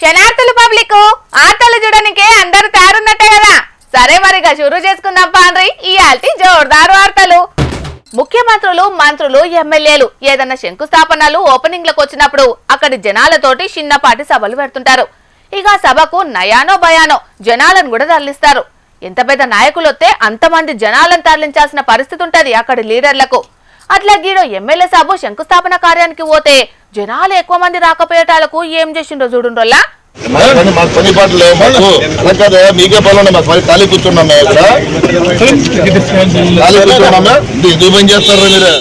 శనార్థులు public ఆటలు చూడడానికే అందరూ తయారున్నట్టే కదా. సరే మరిగా షురూ చేసుకుందాం పాండ్రి ఈ ఆల్టీ జోర్దారు వార్తలు. ముఖ్యమంత్రులు, మంత్రులు, ఎమ్మెల్యేలు ఏదన్నా శంకుస్థాపనలు, ఓపెనింగ్లకు వచ్చినప్పుడు అక్కడి జనాలతోటి చిన్నపాటి సభలు పెడుతుంటారు. ఇక సభకు నయానో భయానో జనాలను కూడా తరలిస్తారు. ఎంత పెద్ద నాయకులు వస్తే అంతమంది జనాలను తరలించాల్సిన పరిస్థితి ఉంటది అక్కడి లీడర్లకు. అట్లా గీడో ఎమ్మెల్యే సభ శంకుస్థాపన కార్యానికి పోతే జనాలు ఎక్కువ మంది రాకపోయేటాలకు ఏం చేసిండో చూడుండ్రోల్లా. మీకే పనులు మాకు మరి ఖాళీ కూర్చున్నాం చేస్తారు మీరు.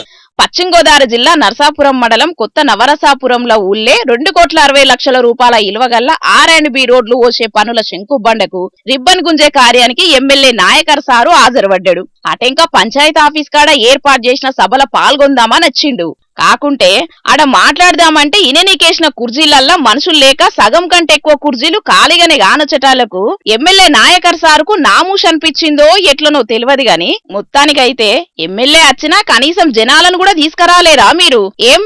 పశ్చిమ గోదావరి జిల్లా నరసాపురం మండలం కొత్త నవరసాపురంలో ఊళ్ళే 2,60,00,000 రూపాయల ఇలువగల్ల R&B రోడ్లు ఓసే పనుల శంకుబండకు రిబ్బన్ గుంజే కార్యానికి ఎమ్మెల్యే నాయకర్ సారు హాజరుపడ్డాడు. అటెంకా పంచాయతీ ఆఫీస్ కాడ ఏర్పాటు చేసిన సభలో పాల్గొందామని వచ్చిండు. కాకుంటే ఆడ మాట్లాడదామంటే ఇననీకేసిన కుర్జీలల్లా మనుషులు లేక సగం కంటే ఎక్కువ కుర్జీలు ఖాళీగానే గానచటాలకు ఎమ్మెల్యే నాయకర్ సారుకు నామూష్ అనిపించిందో ఎట్లనో తెలియదు గాని మొత్తానికైతే ఎమ్మెల్యే వచ్చినా కనీసం జనాలను కూడా తీసుకురాలేరా మీరు?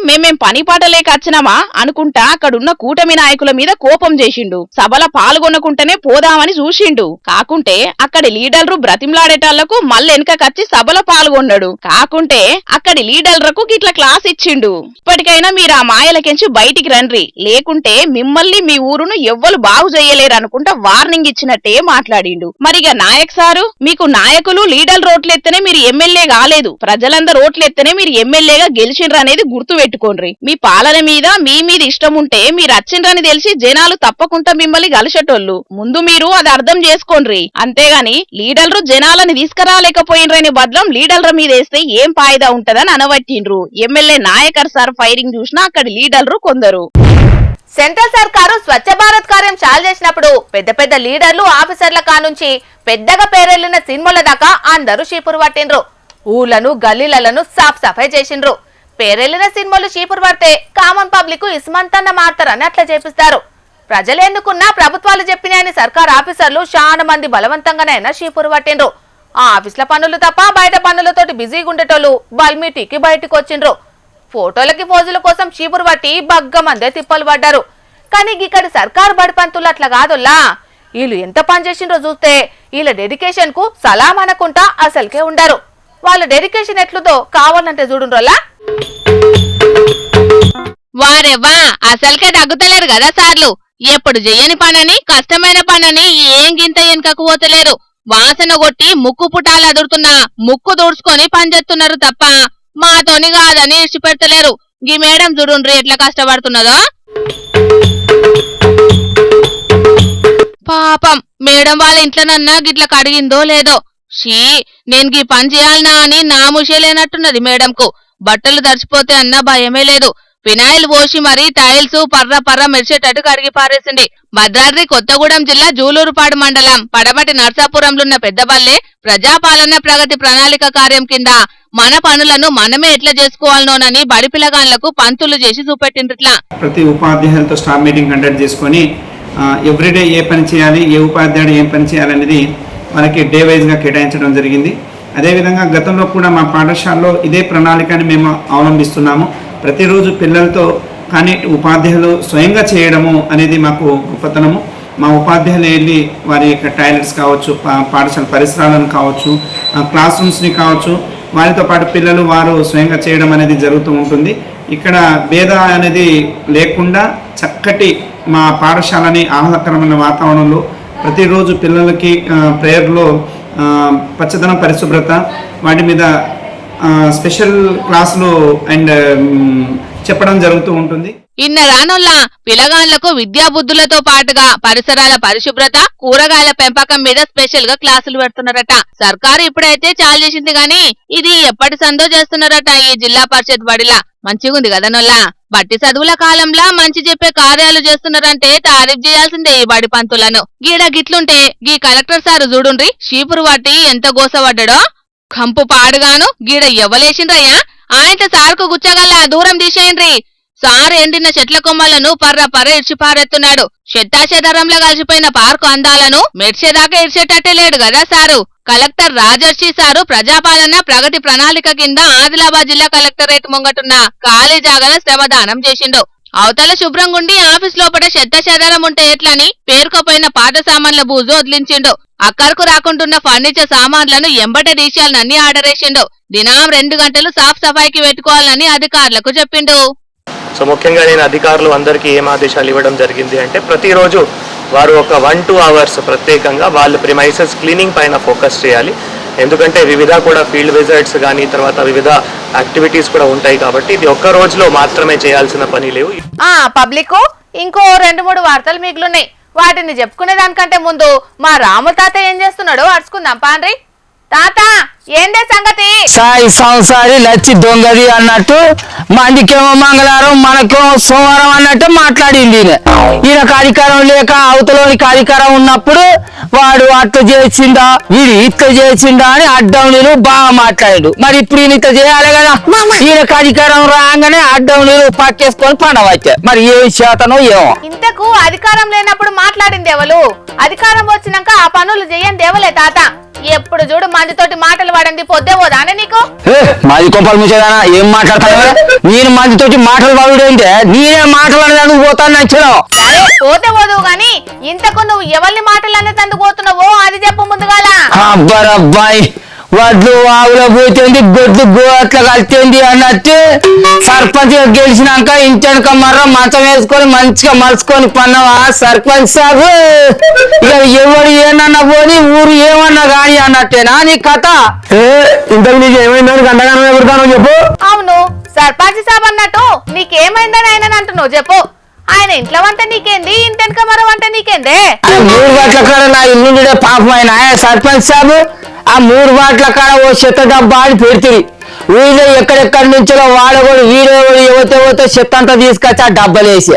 మేమేం పని పాట లేక వచ్చినామా అనుకుంటా అక్కడున్న కూటమి నాయకుల మీద కోపం చేసిండు. సభల పాల్గొనకుంటేనే పోదామని చూసిండు. కాకుంటే అక్కడి లీడర్లు బ్రతిమలాడేటాళ్లకు మళ్ళెనకచ్చి సభలో పాల్గొన్నాడు. కాకుంటే అక్కడి లీడర్లకు గిట్ల క్లాస్ ఇచ్చిండు. ఇప్పటికైనా మీరు ఆ మాయలకెంచి బయటికి రండ్రి, లేకుంటే మిమ్మల్ని మీ ఊరును ఎవ్వరు బాగు చేయలేరు అనుకుంటా వార్నింగ్ ఇచ్చినట్టే మాట్లాడిండు. మరిగా నాయక్ సారు, మీకు నాయకులు లీడర్ రోట్లెత్తనే మీరు ఎమ్మెల్యే కాలేదు, ప్రజలందరూ రోట్లెత్తనే మీరు ఎమ్మెల్యేగా గెలిచిండ్రు అనేది గుర్తు పెట్టుకోండి. మీ పాలన మీద మీ మీద ఇష్టం ఉంటే మీరు వచ్చిండ్రని తెలిసి జనాలు తప్పకుండా మిమ్మల్ని కలిసేటోళ్ళు. ముందు మీరు అది అర్థం చేసుకోండి. అంతేగాని లీడర్లు జనాలను తీసుకురాలేకపోయినరని బద్లం లీడర్ల మీద వేస్తే ఏం ఫాయిదా ఉంటదని అనవట్టిండ్రు. ఎమ్మెల్యే నాయకర్ సార్ ఫైరింగ్ చూసినా అక్కడి లీడర్లు కొందరు. సెంట్రల్ సర్కారు స్వచ్ఛ భారత్ కార్యం చాలు చేసినప్పుడు పెద్ద పెద్ద లీడర్లు, ఆఫీసర్ల కానుంచి పెద్దగా పేరెళ్లిన సినిమాల దాకా అందరూ చీపురు పట్టిండ్రు. ఊళ్లను, గల్లీలను సాఫ్ సఫాయి చేసిండ్రు. పేరెళ్లిన సినిమాలు చీపురు పడితే కామన్ పబ్లిక్ ఇస్మంతన్న మారుతారని అట్లా చేపిస్తారు. ప్రజలు ఎందుకున్నా ప్రభుత్వాలు చెప్పినాయని సర్కార్ ఆఫీసర్లు చాలా మంది బలవంతంగానైనా చీపురు పట్టిండ్రు. ఆ ఆఫీసుల పనులు తప్ప బయట పనులతోటి బిజీగా ఉండేటోళ్ళు బల్మీటీకి బయటకు వచ్చిండ్రు. ఫోటోలకి పోజుల కోసం చీపురు పట్టి బగ్గ మందే తిప్పలు పడ్డారు. కానీ ఇక్కడి సర్కారు బడిపంతులు అట్లా కాదుల్లా. వీళ్ళు ఎంత పని చేసిండ్రో చూస్తే వీళ్ళ డెడికేషన్ కు సలాం అనకుంటా అసలుకే ఉండరు. వాళ్ళ డెడికేషన్ ఎట్లుదో కావాలంటే చూడుండ్రోల్లా. వారెవ్వా అసలుకే తగ్గుతలేరు కదా సార్లు. ఎప్పుడు చెయ్యని పనని, కష్టమైన పనని ఏం గింత వెనుకకు పోతలేరు. వాసన కొట్టి ముక్కు పుటాలు అదురుతున్నా ముక్కు దూడ్చుకొని పనిచేస్తున్నారు తప్ప మాతోని కాదని ఇడిచిపెడతలేరు. గీ మేడం చూడుండ్రి ఎట్లా కష్టపడుతున్నదో. పాపం మేడం వాళ్ళ ఇంట్లోనన్నా గిట్ల కడిగిందో లేదో. షీ, నేను గీ పని చేయాలనా అని నాముషే లేనట్టున్నది మేడంకు. బట్టలు తడిచిపోతే అన్నా భయమే లేదు. ఫినాయిల్ పోసి మరీ టైల్స్ పర్ర పర్ర మెరిసేటట్టు కడిగి పారేసింది. భద్రాద్రి కొత్తగూడెం జిల్లా జూలూరుపాడు మండలం పడమటి నర్సాపురంలున్న పెద్దబల్లె ప్రజాపాలన ప్రగతి ప్రణాళిక కార్యం కింద మన పనులను మనమే ఎట్లా చేసుకోవాలనోనని బడి పిల్లగాళ్లకు పంతులు చేసి చూపెట్టిండ్రిట్లా. ప్రతి ఉపాధ్యాయులతో స్టాఫ్ మీటింగ్ కండక్ట్ చేసుకుని ఎవ్రీడే ఏ పని చేయాలి, ఏ ఉపాధ్యాయుడు ఏం పని చేయాలనేది మనకి డే వైజ్గా కేటాయించడం జరిగింది. అదేవిధంగా గతంలో కూడా మా పాఠశాలలో ఇదే ప్రణాళికని మేము అవలంబిస్తున్నాము. ప్రతిరోజు పిల్లలతో కానీ ఉపాధ్యాయులు స్వయంగా చేయడము అనేది మాకు గొప్పతనము. మా ఉపాధ్యాయులు వెళ్ళి వారి యొక్క టాయిలెట్స్ కావచ్చు, పాఠశాల పరిసరాలను కావచ్చు, క్లాస్ రూమ్స్ని కావచ్చు, వారితో పాటు పిల్లలు వారు స్వయంగా చేయడం అనేది జరుగుతూ ఉంటుంది. ఇక్కడ భేద అనేది లేకుండా చక్కటి మా పాఠశాలని ఆహ్లాదకరమైన వాతావరణంలో ప్రతిరోజు పిల్లలకి ప్రేయర్లో పచ్చదనం, పరిశుభ్రత వాటి మీద స్పెషల్ క్లాసులు అండ్ చెప్పడం జరుగుతూ ఉంటుంది. ఇన్న రానుల్లా పిల్లగాళ్లకు విద్యాబుద్ధులతో పాటుగా పరిసరాల పరిశుభ్రత, కూరగాయల పెంపకం మీద స్పెషల్ గా క్లాసులు పెడుతున్నారట. సర్కారు ఇప్పుడైతే చాలు చేసింది గాని ఇది ఎప్పటి సందో చేస్తున్నారట ఈ జిల్లా పరిషత్ బడిలా. మంచిగుంది కదా నొల్లా. బట్టి చదువుల కాలంలో మంచి చెప్పే కార్యాలు చేస్తున్నారంటే తారీఫ్ చేయాల్సిందే ఈ బడి పంతులను. గీడ గిట్లుంటే గీ కలెక్టర్ సారు చూడుండ్రి చీపురు పట్టి ఎంత గోసపడ్డాడో. కంపు పాడుగాను గీడ ఎవ్వలేసిండ్రయ్యా. ఆయన సారుకు గుచ్చగల్లా దూరం తీసేయండ్రి. సారు ఎండిన చెట్ల కొమ్మలను పర్ర పర్ర ఇడ్చి పారెత్తున్నాడు. చెత్తాచెదరంలో కలిసిపోయిన పార్కు అందాలను మెడ్చేదాకా ఇడ్చేటట్టే లేడు కదా సారు. కలెక్టర్ రాజర్షి సారు ప్రజాపాలన ప్రగతి ప్రణాళిక కింద ఆదిలాబాద్ జిల్లా కలెక్టరేట్ ముంగటున్న ఖాళీ జాగల శ్రమదానం చేసిండు. అవతల శుభ్రంగుండి ఆఫీస్ లోపల చెత్త చెదారం ఉంటే ఎట్లని పేరుకోపోయిన పాత సామాన్ల బూజు వదిలించిండు. అక్కడకు రాకుంటున్న ఫర్నిచర్ సామాన్లను ఎంబట తీసేయాలని ఆర్డర్ వేసిండు. దినం 2 గంటలు సాఫ్ సఫాయికి పెట్టుకోవాలని అధికారులకు చెప్పిండు. సో ముఖ్యంగా నేను అధికారులు అందరికీ ఏం ఆదేశాలు ఇవ్వడం జరిగింది అంటే ప్రతిరోజు వారు ఒక 1-2 అవర్స్ ప్రత్యేకంగా వాళ్ళ ప్రిమైసెస్ క్లీనింగ్ పైన ఫోకస్ చేయాలి. ఎందుకంటే వివిధ కూడా ఫీల్డ్ విజిట్స్ కానీ తర్వాత వివిధ యాక్టివిటీస్ కూడా ఉంటాయి కాబట్టి ఇది ఒక్క రోజులో మాత్రమే చేయాల్సిన పని లేవు. పబ్లిక్ ఇంకో 2-3 వార్తలు మిగిలిన్నాయి. వాటిని చెప్పుకునే దానికంటే ముందు మా రాము తాత ఏం చేస్తున్నాడో అడుచుకుందాం పాండ్రి. తాత ఏందే సంగతి? సాయి సంసారి లచ్చి దొంగది అన్నట్టు మందికేమో మంగళవారం మనకేమో సోమవారం అన్నట్టు మాట్లాడింది. ఈయనకు అధికారం లేక అవతలోనికి అధికారం ఉన్నప్పుడు వాడు అట్లా చేసిందా వీడు ఇట్లా చేసిందా అని అడ్డం నీళ్ళు బాగా మాట్లాడాడు. మరి ఇప్పుడు ఈయన ఇట్లా చేయాలి కదా. ఈయనకు అధికారం రాగానే అడ్డం నీళ్ళు పక్కేసుకొని పండవచ్చా. మరి ఏ శాతనో ఏమో. ఇంతకు అధికారం లేనప్పుడు మాట్లాడింది ఎవరు? అధికారం వచ్చినాక ఆ పనులు చెయ్యండి ఎవలే తాత. ఎప్పుడు చూడు మందితోటి మాటలు పడండి పొద్దే పోదానే నీకు. మాది కొంపలు ముచ్చేదానా ఏం మాట్లాడతాను? నేను మందితోటి మాటలు పడుంటే నేనే మాట్లాడేందుకు పోతాను నచ్చడం. పోతే పోదువు గాని ఇంతకు నువ్వు ఎవరిని మాటలు అనేందుకు పోతున్నావో అది చెప్పు ముందుగాల. అబ్బాయి వడ్లు ఆవులో పోతుంది గొడ్లు గోట్ల కలితేంది అన్నట్టు సర్పంచ్ గెలిచినాక ఇంటెనక మర్ర మంచం వేసుకొని మంచిగా మలుచుకొని పన్నావా సర్పంచ్ సాబు. ఇక ఎవరు ఏమన్నా పోని ఊరు ఏమన్నా గాని అన్నట్టేనా నీ కథ? ఇంతకు నీకు ఏమైందని గంటగానం ఎగురుతానో చెప్పు. అవును సర్పంచ్ సాబ్ అన్నట్టు నీకేమైందని ఆయన అంటున్నావు చెప్పు. ఆయన ఇంట్లో వంట నీకేంది ఇంటెనక మరో వంట నీకేందే? 3 గంటల కాడ నా ఇల్లు పాపం ఆయన సర్పంచ్ సాబు ఆ 3 గంటల కాడ ఓ చెత్త డబ్బా అని పెడుతుంది. వీళ్ళు ఎక్కడెక్కడి నుంచో వాడగోడు వీడేవాడు ఎవతో చెత్త అంతా తీసుకొచ్చి ఆ డబ్బలేసి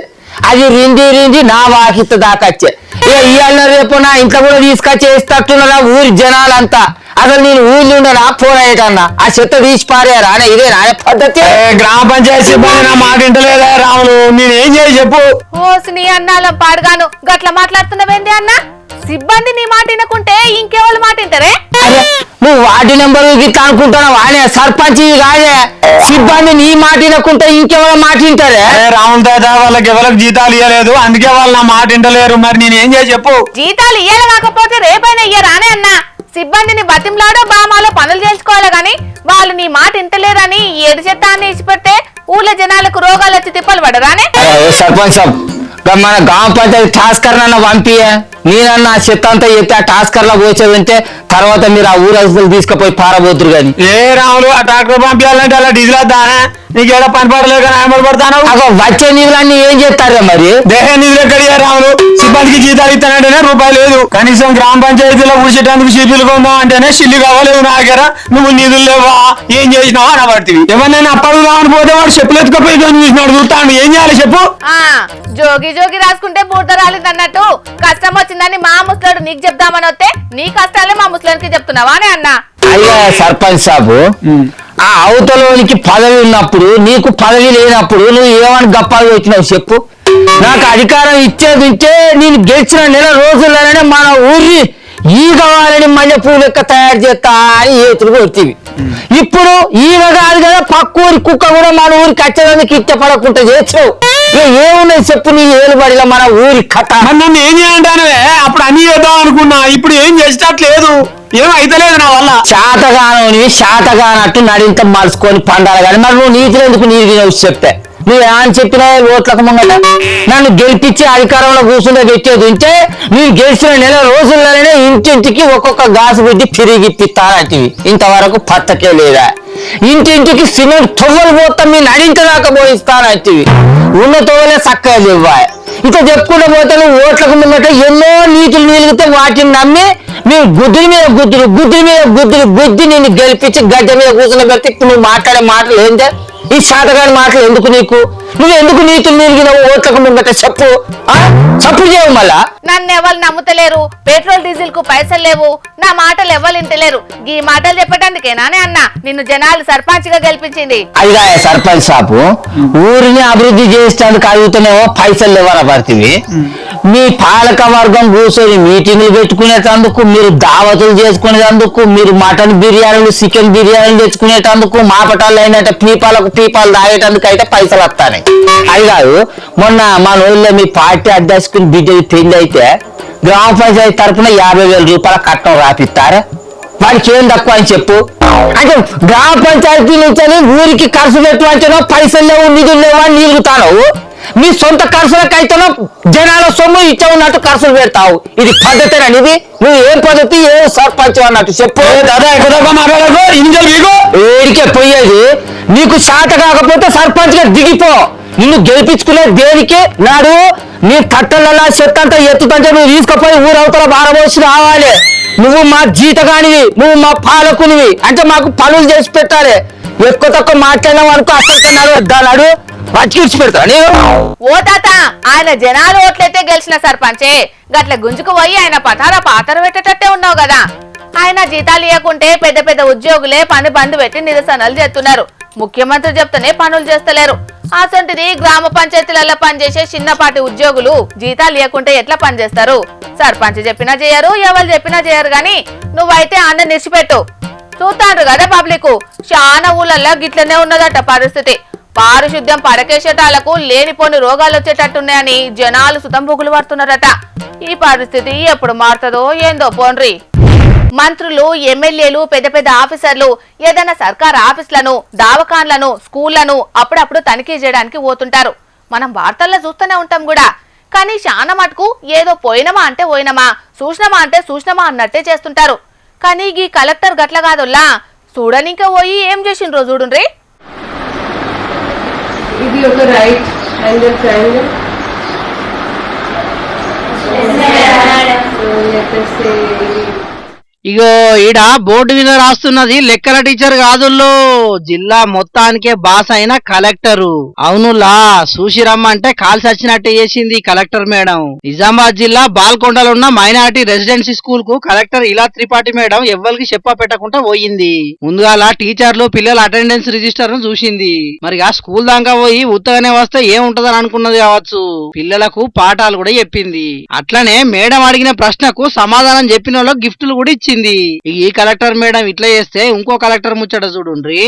అది రింది నా వాకిత దాకొచ్చే. ఇక ఇవాళ రేపు నా ఇంట్లో కూడా తీసుకొచ్చి వేస్తట్టున్నారా ఊరి జనాలంతా. అసలు నేను ఊళ్ళో ఉండనా ఫోన్ అయ్యేటన్నా ఆ చెత్త తీసి పారేయారా అనే ఇదే నా పద్ధతి. గ్రామ పంచాయతీ సిబ్బంది నా మాట ఇంటలేదా రాములు? నేనేం చేసి చెప్పు. ఓసి నీ అన్నాలం పాడుగాను గట్ల మాట్లాడుతున్నావేంది అన్న? సిబ్బంది నీ మాట వినకుంటే ఇంకెవరు మాట వింటారే? నువ్వు వార్డు నెంబరు గిట్లా అనుకుంటున్నావు అనే సర్పంచ్ కాదే సిబ్బంది నీ మాట వినకుంటే ఇంకెవరో మాట వింటారే? రాముల తాత వాళ్ళకి ఎవరికి జీతాలు ఇవ్వలేదు అందుకే వాళ్ళు నా మాట వింటలేరు. మరి నేనేం చేసి చెప్పు. జీతాలు ఇయ్యాలి కాకపోతే రేపైనా ఇయ్యరానే అన్న. సిబ్బందిని బతింలాడో బామాలో పనులు చేయించుకోవాలి గాని వాళ్ళు నీ మాట ఇంటలేరని ఏడు చెత్తాన్ని ఇచ్చిపెడితే ఊళ్ళో జనాలకు రోగాలు వచ్చి తిప్పలు పడరానే? సర్పంచ్ సాబ్ మన గ్రామ పంచాయతీ టాస్కర్ నన్న పంపియే. నేనన్నా చెత్త అంతా చెప్తే ఆ టాస్కర్ లో పోసేదంటే తర్వాత మీరు ఆ ఊరు అసలు తీసుకుపోయి పారబోతురు కానీ. ఏ రాములు ఆ ట్రాక్టర్ పంపించాలంటే అలా డీజిల్ వద్దానా? నీకు ఏదో పని పడలేక నాయమలు పడతాను. వచ్చే నిధులన్నీ ఏం చేస్తారా మరి? దేహ నిధులు ఎక్కడియా రాములు? సిబ్బందికి జీతాలు ఇస్తానంటేనే రూపాయలు లేదు. కనీసం గ్రామ పంచాయతీలో ఊసేటందుకు షీపీలు కొందాం అంటేనే షిల్లు కావలేదు నా దగ్గర. నువ్వు నిధులు లేవా ఏం చేసినావా అని పడుతుంది. ఎవరినైనా అప్పడుదామని పోతే వాడు చెప్పులు ఎత్తుకపోయి చూసినాడు చూస్తాను. ఏం చేయాలి చెప్పు. జోగి జోగి రాసుకుంటే బూర్ద రాలేదు అన్నట్టు కష్టం వచ్చిందని మా ముసలాడు నీకు చెప్దామని వస్తే నీ కష్టాలే మా ముసలానికి చెప్తున్నావా అని అన్నా. అయ్యా సర్పంచ్ సాబు ఆ అవతలోనికి పదవి ఉన్నప్పుడు నీకు పదవి లేనప్పుడు నువ్వు ఏమని గప్పాలు వచ్చినావు చెప్పు. నాకు అధికారం ఇచ్చేది ఉంటే నేను గెలిచిన 1 నెల రోజుల్లోనే మన ఊరిని ఈగవాలని మల్లెపూ లెక్క తయారు చేస్తా అని ఏతులు కొడుతుంది. ఇప్పుడు ఈగ కాదు కదా పక్క ఊరి కుక్క కూడా మన ఊరికి వచ్చేదానికి ఇష్టపడకుండా చేసావు. ఏమున్నది చెప్పు నీ ఏలుబడిలో మన ఊరి కథ. నన్ను ఏం చేయంటానవే? అప్పుడు అన్ని చేద్దాం అనుకున్నా ఇప్పుడు ఏం చేసేటట్లేదు. ఏం అయితలేదు నా వల్ల. శాతగానట్టు నడింత మలుచుకొని పండాలి కానీ మరి నువ్వు నీతిలో ఎందుకు నీరు చెప్తే నువ్వు ఏమని చెప్పినా ఓట్లకు ముంగట నన్ను గెలిపించి అధికారంలో కూర్చుంటే పెట్టేది ఉంటే నేను గెలిచిన 1 నెల రోజుల్లోనే ఇంటింటికి ఒక్కొక్క గాసు బుద్ధి తిరిగిప్పిస్తానంటివి. ఇంతవరకు పత్తకే లేదా? ఇంటింటికి సిమెంట్ తొవ్వలు పోతాం మీ నడించదాకా పోయిస్తానంటివి. ఉన్న తొవ్వలే చక్కగా ఇవ్వా. ఇట్లా చెప్పుకుంటూ పోతే నువ్వు ఓట్లకు ముంగట ఎన్నో నీతులు నీలిగితే వాటిని నమ్మి మీరు గుద్దుల మీద గుద్ది నిన్ను గెలిపించి గడ్డ మీద కూర్చుని పెడితే ఇప్పుడు నువ్వు మాట్లాడే మాటలు ఏంటే? ఈ శాతగాని మాటలు ఎందుకు నీకు? నువ్వు ఎందుకు నీతులు నీలిగినావు ఓట్లకు ముంగట చెప్పు. చప్పుడు చేయవు మళ్ళా. నన్ను ఎవరు నమ్ముతలేరు. పెట్రోల్ డీజిల్ కు పైసలు లేవు. నా మాటలు ఎవరు ఇంటలేరు. ఈ మాటలు చెప్పడానికేనానే అన్న నిన్ను జనాలు సర్పంచ్ గా గెలిపించింది. అయిగా సర్పంచ్ సాపు ఊరిని అభివృద్ధి చేసేందుకు అడుగుతున్నావో పైసలు లేవరా పడుతుంది. మీ పాలక వర్గం కూర్చొని మీటింగ్లు పెట్టుకునేటందుకు, మీరు దావతులు చేసుకునేటందుకు, మీరు మటన్ బిర్యానీలు చికెన్ బిర్యానీలు తెచ్చుకునేటందుకు, మాపటాలు అయినట్టు పీపాలు తాగేటందుకు అయితే పైసలు వస్తాయి. అది కాదు, మొన్న మన ఊళ్ళో మీ పార్టీ అధ్యక్షుని బిడ్డ పెళ్లి అయితే గ్రామ పంచాయతీ తరఫున 50,000 రూపాయల కట్నం రాపిస్తారా? వాడికి ఏం తక్కువ అని చెప్పు. అంటే గ్రామ పంచాయతీ నుంచి ఊరికి ఖర్చు పెట్టమంటేనో పైసలు లేవు, నిధులు లేవు అని నిలుగుతాను. మీ సొంత ఖర్చులకైతేనో జనాల సొమ్ము ఇచ్చే ఉన్నట్టు ఖర్చులు పెడతావు. ఇది పద్ధతేనా? ఇది నువ్వు ఏం పద్ధతి, ఏ సర్పంచ్ అన్నట్టు చెప్పు. ఏడికే పోయేది? నీకు శాత కాకపోతే సర్పంచ్ గా దిగిపో. నిన్ను గెలిపించుకునే దేనికి? నాడు నీ కట్టెలలా చెత్త అంతా ఎత్తుతంటే నువ్వు తీసుకుపోయి ఊరవతల బారబోసి రావాలి. నువ్వు మా జీతగానివి, నువ్వు మా పాలకునివి అంటే మాకు పనులు చేసి పెట్టాలి. ఎక్కువ తక్కువ మాట్లాడినావు అనుకో అసలు దానాడు పచ్చికిడిచి పెడతాను. ఓ తాత, ఆయన జనాలు ఓట్లయితే గెలిచిన సర్పంచే గట్ల గుంజుకు పోయి ఆయన పాతర పెట్టేటట్టే ఉన్నావు కదా. ఆయన జీతాలు ఇవ్వకుంటే పెద్ద పెద్ద ఉద్యోగులే పని బంద్ పెట్టి నిరసనలు చేస్తున్నారు. ముఖ్యమంత్రి చెప్తేనే పనులు చేస్తలేరు. అసంటిది గ్రామ పంచాయతీలలో పనిచేసే చిన్నపాటి ఉద్యోగులు జీతాలు ఇవ్వకుంటే ఎట్లా పనిచేస్తారు? సర్పంచ్ చెప్పినా చేయరు, ఎవరు చెప్పినా చేయరు. గాని నువ్వైతే అన్న నిడిచిపెట్టు. చూస్తాండ్రు కదా పబ్లిక్, చాలా ఊళ్ళల్లో గిట్లనే ఉన్నదట పరిస్థితి. పారిశుద్ధ్యం పడకేసేటాలకు లేనిపోని రోగాలు వచ్చేటట్టున్నాయని జనాలు సుతంబుగులు పడుతున్నారట. ఈ పరిస్థితి ఎప్పుడు మారుతుందో ఏందో పోన్రి. మంత్రులు, ఎమ్మెల్యేలు, పెద్ద పెద్ద ఆఫీసర్లు ఏదైనా సర్కార్ ఆఫీసులను, దావకాన్లను, స్కూళ్లను అప్పుడప్పుడు తనిఖీ చేయడానికి పోతుంటారు. మనం వార్తల్లో చూస్తూనే ఉంటాం కూడా. కానీ చాలా మటుకు ఏదో పోయినమా అంటే పోయినమా, చూసినమా అంటే చూసినమా అన్నట్టే చేస్తుంటారు. కానీ ఈ కలెక్టర్ గట్ల కాదుల్లా, చూడనిక పోయి ఏం చేసిండ్రో చూడుండ్రి. ఇది ఒక రైట్ హ్యాండెడ్ ట్రయాంగిల్. ఇగో ఈడ బోర్డు మీద రాస్తున్నది లెక్కల టీచర్ కాదుల్లో, జిల్లా మొత్తానికే బాస్ అయిన కలెక్టరు. అవునులా, చూసిరమ్మంటే కాల్సి వచ్చినట్టే చేసింది కలెక్టర్ మేడం. నిజామాబాద్ జిల్లా బాల్కొండలో ఉన్న మైనారిటీ రెసిడెన్సీ స్కూల్ కు కలెక్టర్ ఇలా త్రిపాఠి మేడం ఎవ్వరికి చెప్ప పెట్టకుండా పోయింది. ముందుగాల టీచర్లు పిల్లల అటెండెన్స్ రిజిస్టర్ ను చూసింది. మరి ఆ స్కూల్ దాకా పోయి ఉత్తగానే వస్తే ఏముంటదని అనుకున్నది కావచ్చు. పిల్లలకు పాఠాలు కూడా చెప్పింది. అట్లనే మేడం అడిగిన ప్రశ్నకు సమాధానం చెప్పిన వాళ్ళకి గిఫ్టులు కూడా ఇచ్చింది. ఈ కలెక్టర్ మేడం ఇట్లా చేస్తే ఇంకో కలెక్టర్ ముచ్చట చూడుండ్రి.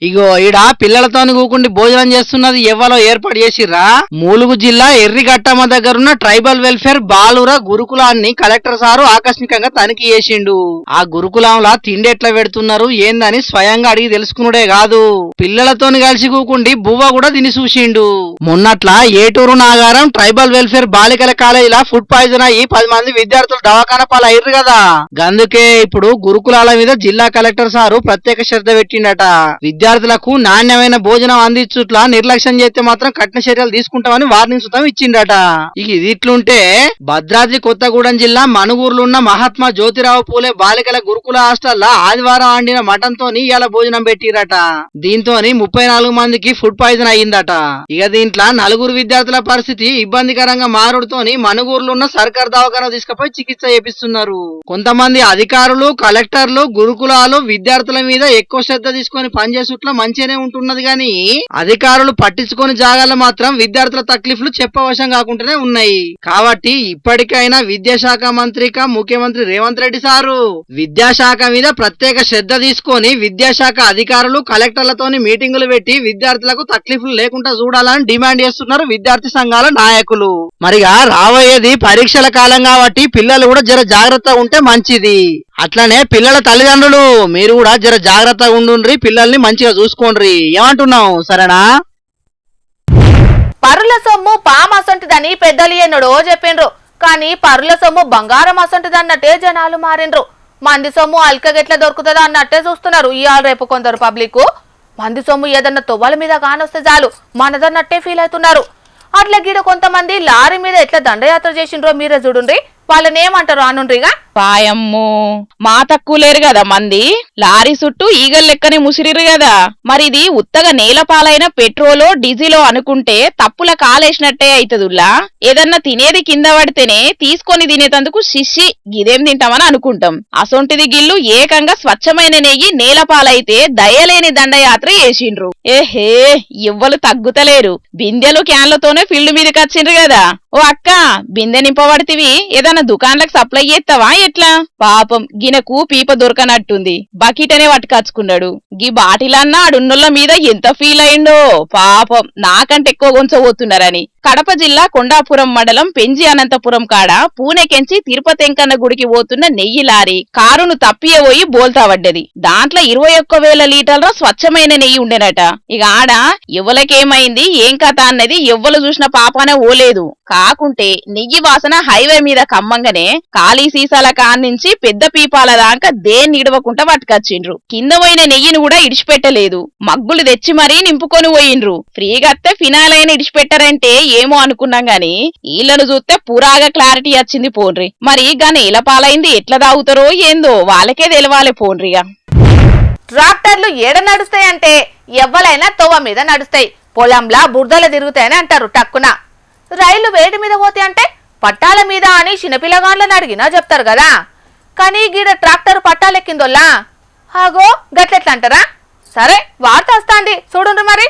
ఇగో ఈడ పిల్లలతోని కూకుండి భోజనం చేస్తున్నది ఎవ్వలో ఏర్పాటు చేసిర్రా. ములుగు జిల్లా ఎర్రిగట్టమ్మ దగ్గరున్న ట్రైబల్ వెల్ఫేర్ బాలుర గురుకులాన్ని కలెక్టర్ సారు ఆకస్మికంగా తనిఖీ చేసిండు. ఆ గురుకులంలా తిండి ఎట్లా పెడుతున్నారు ఏందని స్వయంగా అడిగి తెలుసుకున్నాడే కాదు, పిల్లలతోని కలిసి కూకుండి బువ్వ కూడా తిని చూసిండు. మొన్నట్ల ఏటూరు నాగారం ట్రైబల్ వెల్ఫేర్ బాలికల కాలేజీలా ఫుడ్ పాయిజన్ అయ్యి 10 మంది విద్యార్థులు దవాఖాన పాలు అయ్యారు కదా. గందుకే ఇప్పుడు గురుకులాల మీద జిల్లా కలెక్టర్ సారు ప్రత్యేక శ్రద్ధ పెట్టిండట. విద్యార్థులకు నాణ్యమైన భోజనం అందించుట్లా నిర్లక్ష్యం చేస్తే మాత్రం కఠిన చర్యలు తీసుకుంటామని వార్నింగ్ సుతం ఇచ్చిండట. ఇది ఇట్లుంటే భద్రాద్రి కొత్తగూడెం జిల్లా మనుగూరులో ఉన్న మహాత్మా జ్యోతిరావు పూలే బాలికల గురుకుల హాస్టల్లో ఆదివారం వండిన మటన్ తోని ఇవాళ భోజనం పెట్టిరట. దీంతో 34 మందికి ఫుడ్ పాయిజన్ అయ్యిందట. ఇక దీంట్లో 4 విద్యార్థుల పరిస్థితి ఇబ్బందికరంగా మారుడుతోని మనుగూరులో ఉన్న సర్కార్ దవాఖాన తీసుకుపోయి చికిత్స చేపిస్తున్నారు. కొంతమంది అధికారులు, కలెక్టర్లు గురుకులాలు విద్యార్థుల మీద ఎక్కువ శ్రద్ధ తీసుకొని పనిచేసి మంచిగానే ఉంటున్నది గాని అధికారులు పట్టించుకొని జాగాలో మాత్రం విద్యార్థుల తక్లీఫ్లు చెప్పవశం కాకుండానే ఉన్నాయి. కాబట్టి ఇప్పటికైనా విద్యాశాఖ మంత్రిక ముఖ్యమంత్రి రేవంత్ రెడ్డి సారు విద్యాశాఖ మీద ప్రత్యేక శ్రద్ధ తీసుకొని విద్యాశాఖ అధికారులు కలెక్టర్లతోని మీటింగులు పెట్టి విద్యార్థులకు తక్లీఫ్లు లేకుండా చూడాలని డిమాండ్ చేస్తున్నారు విద్యార్థి సంఘాల నాయకులు. మరిగా రాబోయేది పరీక్షల కాలం కాబట్టి పిల్లలు కూడా జర జాగ్రత్తగా ఉంటే మంచిది. అట్లనే పిల్లల తల్లిదండ్రులు మీరు కూడా జర జాగ్రత్తగా ఉండుండ్రి, పిల్లల్ని మంచిగా చూసుకోండి. ఏమంటున్నావు సరేనా? పరుల సొమ్ము పాము అసంటిదని పెద్దలు ఎన్నడో చెప్పిండ్రు. కానీ పరుల సొమ్ము బంగారం అసంటిది అన్నట్టే జనాలు మారిండ్రు. మంది సొమ్ము అల్కగెట్ల దొరుకుతుందా అన్నట్టే చూస్తున్నారు ఇవాళ రేపు కొందరు పబ్లిక్. మంది సొమ్ము ఏదన్నా తొవ్వల మీద కానొస్తే చాలు మనదన్నట్టే ఫీల్ అవుతున్నారు. అట్లా గీడ కొంతమంది లారీ మీద ఎట్లా దండయాత్ర చేసిండ్రో మీరే చూడుండ్రి. వాళ్ళని ఏమంటారు అనుండ్రిగా. పాయమ్మో మా తక్కువ లేరు కదా మంది, లారీ చుట్టూ ఈగల్ లెక్కనే ముసిరిరు కదా. మరిది ఉత్తగా నేలపాలైన పెట్రోలో డీజిలో అనుకుంటే తప్పుల కాలేసినట్టే అయితదుల్లా. ఏదన్నా తినేది కింద పడితేనే తీసుకొని తినేటందుకు శిష్సి గిదేం తింటామని అనుకుంటాం. అసొంటిది గిల్లు ఏకంగా స్వచ్ఛమైన నెయ్యి నేలపాలైతే దయలేని దండయాత్ర చేసిండ్రు. ఏహే ఎవ్వలు తగ్గుతలేరు. బిందెలు క్యాన్లతోనే ఫీల్డ్ మీదకి వచ్చిండ్రు కదా. ఓ అక్క బిందె నింపబడితివి, ఏదన్నా దుకాన్లకు సప్లై చేస్తావా ఎట్లా? పాపం గినకు పీప దొరకనట్టుంది, బకెట్ అనే పట్టుకచ్చుకున్నాడు. గీ బాటిలన్నా అడున్నోళ్ళ మీద ఎంత ఫీల్ అయిండో పాపం, నాకంటే ఎక్కువ గొంచబోతున్నారని. కడప జిల్లా కొండాపురం మండలం పెంజి అనంతపురం కాడ పూణెకెంచి తిరుపతి వెంకన్న గుడికి పోతున్న నెయ్యి లారీ కారును తప్పియబోయి బోల్తా పడ్డది. దాంట్లో 21,000 లీటర్ల స్వచ్ఛమైన నెయ్యి ఉండేనట. ఇక ఆడ ఎవ్వలకేమైంది ఏం కథ అన్నది ఎవ్వలు చూసిన పాపానే ఓలేదు. కాకుంటే నెయ్యి వాసన హైవే మీద కమ్మంగానే ఖాళీ సీసాల కాన్నించి పెద్ద పీపాల దాకా దేన్ని ఇడవకుండా పట్టుకొచ్చిండ్రు. కింద పోయిన నెయ్యిని కూడా ఇడిచిపెట్టలేదు, మగ్గులు తెచ్చి మరీ నింపుకొని పోయిండ్రు. ఫ్రీగా అత్తే ఫినాయిల్ అయిన ఇడిచిపెట్టారంటే ఏమో అనుకున్నాం గాని వీళ్ళను చూస్తే పురాగా క్లారిటీ వచ్చింది పోన్రి. మరి గాని ఇలా పాలైంది ఎట్లా తాగుతారో ఏందో వాళ్ళకే తెలవాలి పోన్రిగా. ట్రాక్టర్లు ఏడ నడుస్తాయంటే ఎవ్వలైనా తోవ మీద నడుస్తాయి, పొలంలా బురదలు తిరుగుతాయని అంటారు టక్కున. రైలు వేడి మీద పోతే అంటే పట్టాల మీద అని చిన్నపిల్లగాళ్ళని అడిగినా చెప్తారు కదా. కానీ గీడ ట్రాక్టర్ పట్టాలెక్కిందోల్లా. ఆగో గట్లెట్లా అంటారా? సరే వార్త వస్తాంది చూడుండ్రు మరి.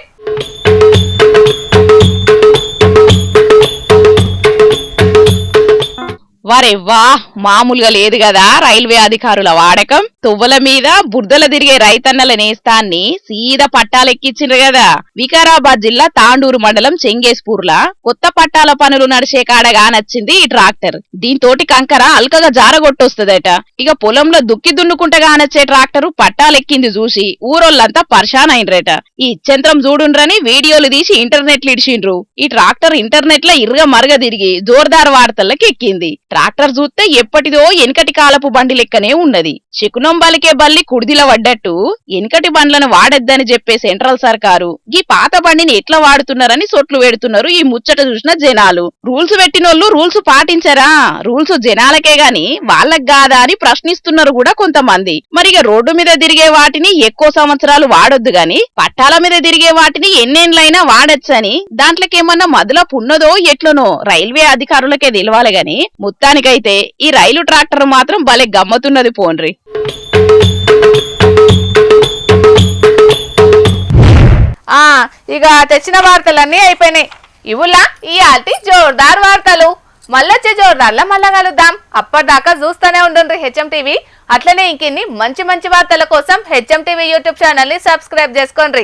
వారెవ్వా మామూలుగా లేదు కదా రైల్వే అధికారుల వాడకం. తువ్వల మీద బురదల తిరిగే రైతన్నల నేస్తాన్ని సీదా పట్టాలెక్కించిండ్రు కదా. వికారాబాద్ జిల్లా తాండూరు మండలం చెంగేశ్పూర్లా కొత్త పట్టాల పనులు నడిచే కాడగా నచ్చింది ఈ ట్రాక్టర్. దీంతోటి కంకర అల్కగా జారగొట్టొస్తుందట. ఇక పొలంలో దుక్కి దున్నుకుంటగా నచ్చే ట్రాక్టరు పట్టాలెక్కింది చూసి ఊరోళ్ళంతా పర్షాన్ అయినరట. ఈ ఇచ్చంత్రం చూడుండ్రని వీడియోలు తీసి ఇంటర్నెట్లు ఇడిచిండ్రు. ఈ ట్రాక్టర్ ఇంటర్నెట్ లో ఇరుగా మరుగ తిరిగి జోర్దార్ వార్తల్లోకి ఎక్కింది. ట్రాక్టర్ చూస్తే ఎప్పటిదో ఎనకటి కాలపు బండి లెక్కనే ఉన్నది. శకునం బలికే బల్లి కుడిదిల పడ్డట్టు ఎనకటి బండ్లను వాడొద్దని చెప్పే సెంట్రల్ సర్కారు ఈ పాత బండిని ఎట్లా వాడుతున్నారని సొట్లు పెడుతున్నారు ఈ ముచ్చట చూసిన జనాలు. రూల్స్ పెట్టినోళ్ళు రూల్స్ పాటించరా? రూల్స్ జనాలకే గాని వాళ్ళకి కాదా అని ప్రశ్నిస్తున్నారు కూడా కొంతమంది. మరిగా రోడ్డు మీద తిరిగే వాటిని ఎక్కువ సంవత్సరాలు వాడొద్దు గాని పట్టాల మీద తిరిగే వాటిని ఎన్నేళ్లైనా వాడొచ్చని దాంట్లోకేమన్నా మదులపు ఉన్నదో ఎట్లనో రైల్వే అధికారులకే తెలవాలి గాని మొత్తానికైతే ఈ రైలు ట్రాక్టర్ మాత్రం భలే గమ్మతున్నది పోన్రి. ఇక తెచ్చిన వార్తలన్నీ అయిపోయినాయి. ఇవులా ఈ ఆల్టి జోర్దార్ వార్తలు. మళ్ళొచ్చే జోర్దార్లా మళ్ళా కలుద్దాం. అప్పటిదాకా చూస్తూనే ఉండండి హెచ్ఎం టీవీ. అట్లనే ఇంకిన్ని మంచి మంచి వార్తల కోసం హెచ్ఎం టీవీ యూట్యూబ్ ఛానల్ ని సబ్స్క్రైబ్ చేసుకోండి.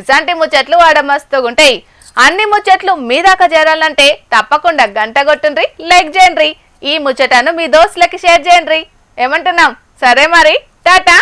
ఇలాంటి ముచ్చట్లు వాడమస్తుగుంటాయి. అన్ని ముచ్చట్లు మీ దాకా చేరాలంటే తప్పకుండా గంట కొట్టుండ్రి, లైక్ చేయండి. ఈ ముచ్చటను మీ దోస్తులకి షేర్ చేయండి. ఏమంటున్నాం? సరే మరి, టాటా.